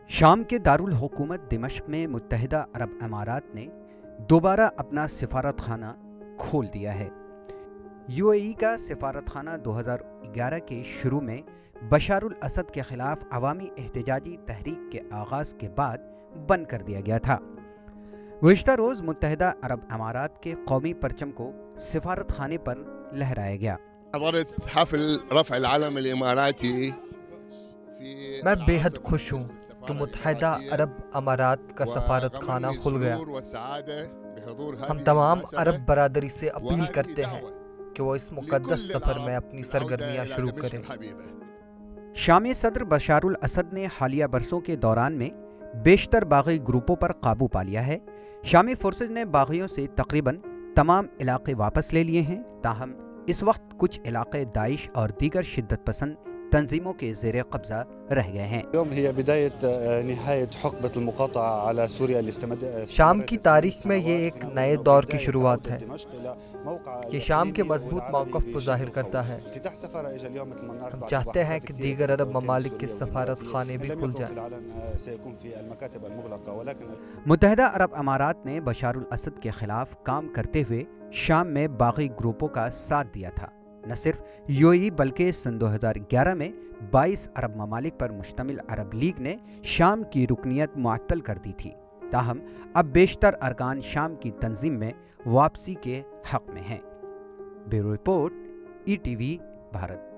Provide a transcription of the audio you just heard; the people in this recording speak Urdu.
شام کے دارال حکومت دمشق میں متحدہ عرب امارات نے دوبارہ اپنا سفارت خانہ کھول دیا ہے۔ یو اے ای کا سفارت خانہ 2011 کے شروع میں بشار الاسد کے خلاف عوامی احتجاجی تحریک کے آغاز کے بعد بند کر دیا گیا تھا۔ گزشتہ روز متحدہ عرب امارات کے قومی پرچم کو سفارت خانے پر لہرایا گیا۔ میں بے حد خوش ہوں کہ متحدہ عرب امارات کا سفارت خانہ کھل گیا۔ ہم تمام عرب برادری سے اپیل کرتے ہیں کہ وہ اس مقدس سفر میں اپنی سرگرمیاں شروع کریں۔ شامی صدر بشار الاسد نے حالیہ برسوں کے دوران میں بیشتر باغی گروپوں پر قابو پا لیا ہے۔ شامی فورسز نے باغیوں سے تقریباً تمام علاقے واپس لے لیے ہیں، تاہم اس وقت کچھ علاقے داعش اور دیگر شدت پسند تنظیموں کے زیر قبضہ رہ گئے ہیں۔ شام کی تاریخ میں یہ ایک نئے دور کی شروعات ہے۔ یہ شام کے مضبوط موقف کو ظاہر کرتا ہے۔ ہم چاہتے ہیں کہ دیگر عرب ممالک کے سفارت خانے بھی کھل جائیں۔ متحدہ عرب امارات نے بشار الاسد کے خلاف کام کرتے ہوئے شام میں باغی گروپوں کا ساتھ دیا تھا۔ نہ صرف یو اے ای بلکہ سن 2011 میں 22 عرب ممالک پر مشتمل عرب لیگ نے شام کی رکنیت معطل کر دی تھی، تاہم اب بیشتر ارکان شام کی تنظیم میں واپسی کے حق میں ہیں۔ Bureau report, E T V, Bharat.